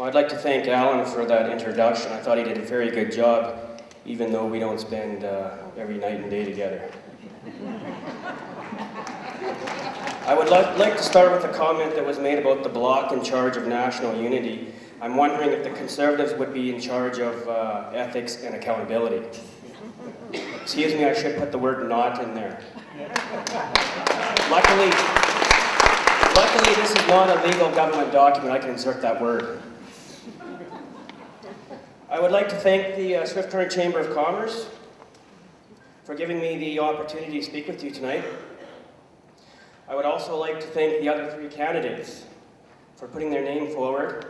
Well, I'd like to thank Alan for that introduction. I thought he did a very good job, even though we don't spend every night and day together. I would like to start with a comment that was made about the bloc in charge of national unity. I'm wondering if the Conservatives would be in charge of ethics and accountability. Excuse me, I should put the word "not" in there. Luckily, this is not a legal government document. I can insert that word. I would like to thank the Swift Current Chamber of Commerce for giving me the opportunity to speak with you tonight. I would also like to thank the other three candidates for putting their name forward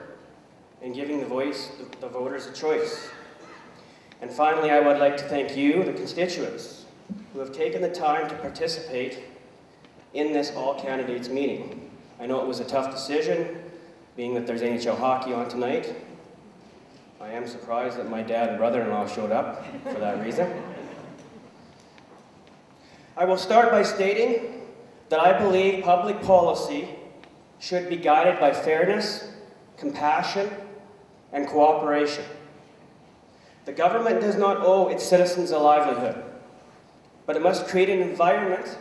and giving the voters a choice. And finally, I would like to thank you, the constituents, who have taken the time to participate in this all-candidates meeting. I know it was a tough decision, being that there's NHL hockey on tonight. I am surprised that my dad and brother-in-law showed up for that reason. I will start by stating that I believe public policy should be guided by fairness, compassion, and cooperation. The government does not owe its citizens a livelihood, but it must create an environment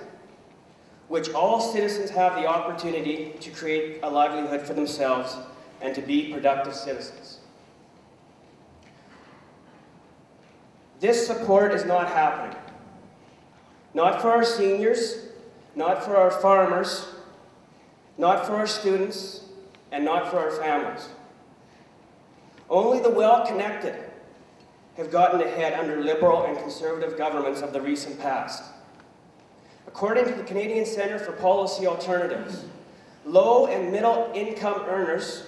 which all citizens have the opportunity to create a livelihood for themselves and to be productive citizens. This support is not happening. Not for our seniors, not for our farmers, not for our students, and not for our families. Only the well-connected have gotten ahead under Liberal and Conservative governments of the recent past. According to the Canadian Centre for Policy Alternatives, low and middle income earners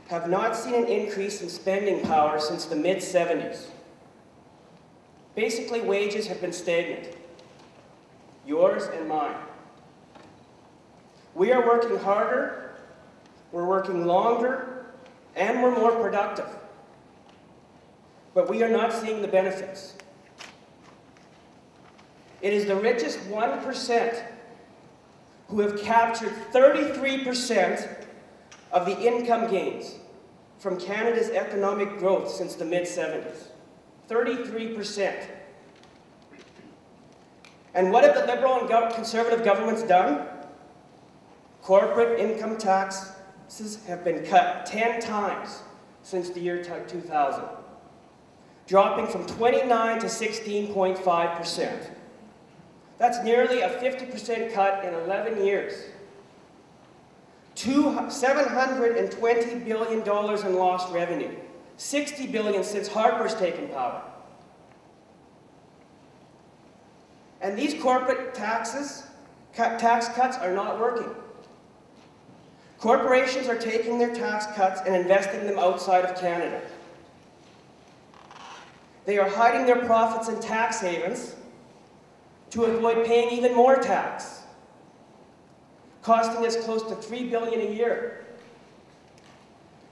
have not seen an increase in spending power since the mid-70s. Basically, wages have been stagnant. Yours and mine. We are working harder, we're working longer, and we're more productive. But we are not seeing the benefits. It is the richest 1% who have captured 33% of the income gains from Canada's economic growth since the mid-70s. 33%. And what have the Liberal and Conservative governments done? Corporate income taxes have been cut 10 times since the year 2000, dropping from 29 to 16.5%. That's nearly a 50% cut in 11 years. $720 billion in lost revenue. $60 billion since Harper's taken power. And these corporate tax cuts are not working. Corporations are taking their tax cuts and investing them outside of Canada. They are hiding their profits in tax havens to avoid paying even more tax, costing us close to $3 billion a year.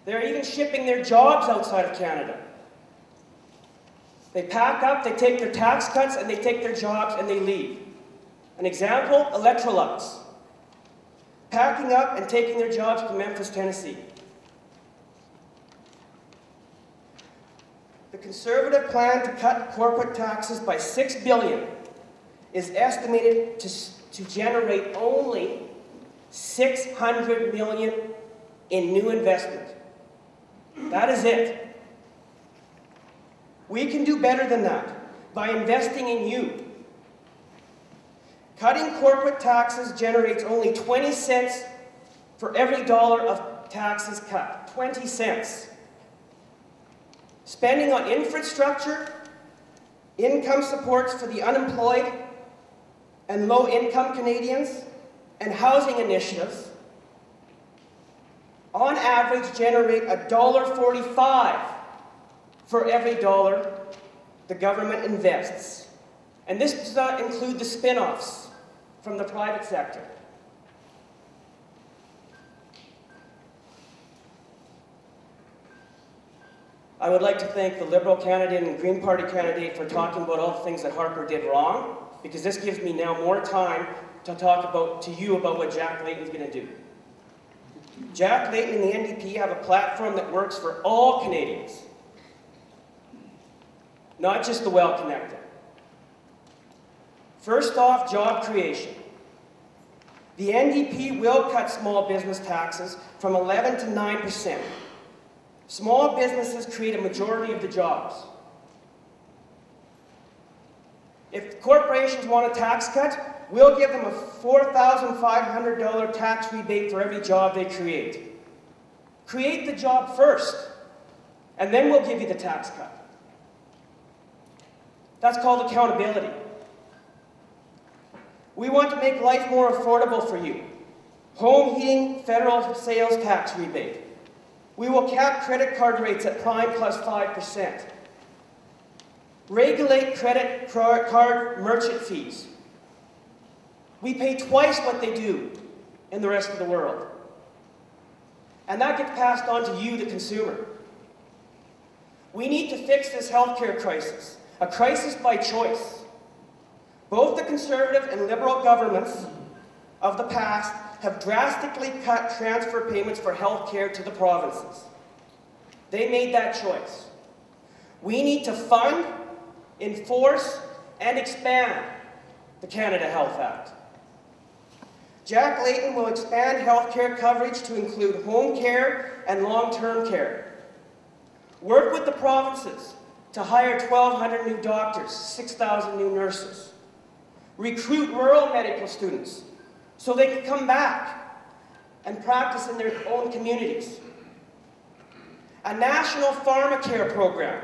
They're even shipping their jobs outside of Canada. They pack up, they take their tax cuts, and they take their jobs and they leave. An example, Electrolux. Packing up and taking their jobs to Memphis, Tennessee. The Conservative plan to cut corporate taxes by $6 billion is estimated to generate only $600 million in new investment. That is it. We can do better than that by investing in you. Cutting corporate taxes generates only 20 cents for every dollar of taxes cut. 20 cents. Spending on infrastructure, income supports for the unemployed and low-income Canadians, and housing initiatives, on average generate $1.45 for every dollar the government invests. And this does not include the spin-offs from the private sector. I would like to thank the Liberal candidate and Green Party candidate for talking about all the things that Harper did wrong, because this gives me now more time to talk to you about what Jack Layton's going to do. Jack Layton and the NDP have a platform that works for all Canadians, not just the well-connected. First off, job creation. The NDP will cut small business taxes from 11 to 9%. Small businesses create a majority of the jobs. If corporations want a tax cut, we'll give them a $4,500 tax rebate for every job they create. Create the job first, and then we'll give you the tax cut. That's called accountability. We want to make life more affordable for you. Home heating federal sales tax rebate. We will cap credit card rates at prime plus 5%. Regulate credit card merchant fees. We pay twice what they do in the rest of the world. And that gets passed on to you, the consumer. We need to fix this healthcare crisis, a crisis by choice. Both the Conservative and Liberal governments of the past have drastically cut transfer payments for health care to the provinces. They made that choice. We need to fund, enforce, and expand the Canada Health Act. Jack Layton will expand health care coverage to include home care and long-term care. Work with the provinces to hire 1,200 new doctors, 6,000 new nurses. Recruit rural medical students so they can come back and practice in their own communities. A national pharmacare program.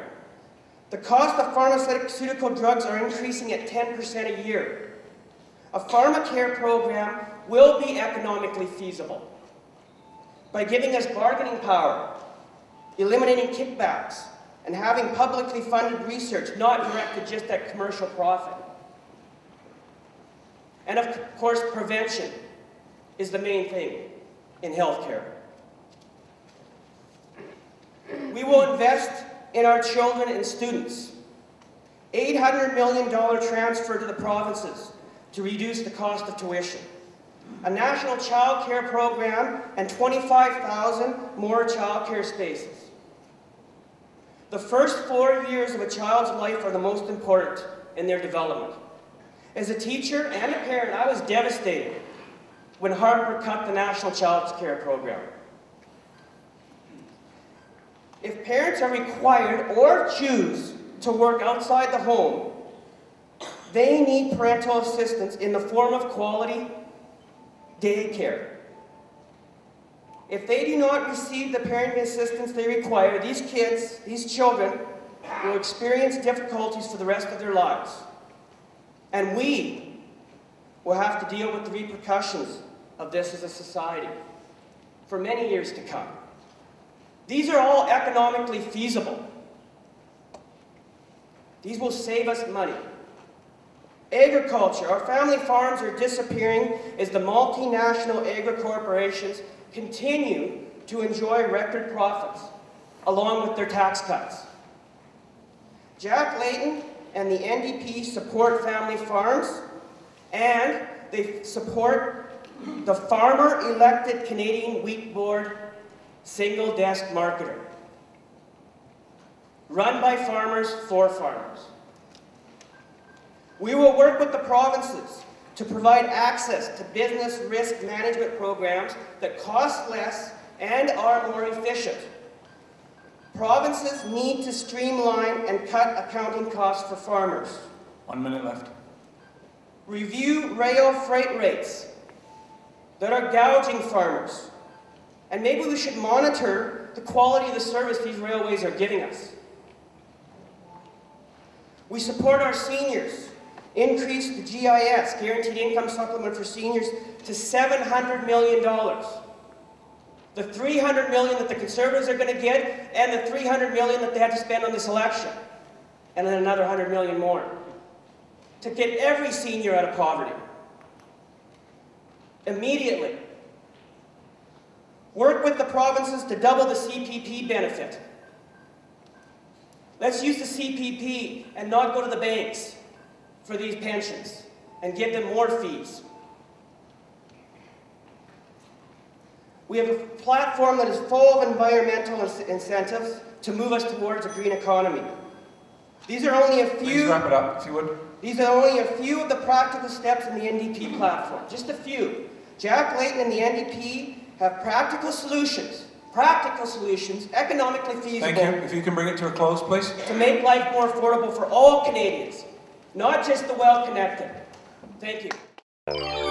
The cost of pharmaceutical drugs are increasing at 10% a year. A pharmacare program will be economically feasible by giving us bargaining power, eliminating kickbacks, and having publicly funded research not directed just at commercial profit. And of course, prevention is the main thing in healthcare. We will invest in our children and students. $800 million transfer to the provinces to reduce the cost of tuition. A national child care program and 25,000 more child care spaces. The first 4 years of a child's life are the most important in their development. As a teacher and a parent, I was devastated when Harper cut the National Child Care Program. If parents are required or choose to work outside the home, they need parental assistance in the form of quality daycare. If they do not receive the parenting assistance they require, these kids, these children, will experience difficulties for the rest of their lives. And we will have to deal with the repercussions of this as a society for many years to come. These are all economically feasible. These will save us money. Agriculture. Our family farms are disappearing as the multinational agri-corporations continue to enjoy record profits along with their tax cuts. Jack Layton and the NDP support family farms, and they support the farmer-elected Canadian Wheat Board single-desk marketer, run by farmers for farmers. We will work with the provinces to provide access to business risk management programs that cost less and are more efficient. Provinces need to streamline and cut accounting costs for farmers. 1 minute left. Review rail freight rates that are gouging farmers. And maybe we should monitor the quality of the service these railways are giving us. We support our seniors. Increase the GIS, Guaranteed Income Supplement for Seniors, to $700 million. The $300 million that the Conservatives are going to get, and the $300 million that they had to spend on this election, and then another $100 million more, to get every senior out of poverty. Immediately. Work with the provinces to double the CPP benefit. Let's use the CPP and not go to the banks for these pensions and give them more fees. We have a platform that is full of environmental incentives to move us towards a green economy. These are only a few. Please wrap it up, if you would. These are only a few of the practical steps in the NDP platform. Just a few. Jack Layton and the NDP have practical solutions, economically feasible. Thank you. If you can bring it to a close, please. To make life more affordable for all Canadians, not just the well-connected. Thank you.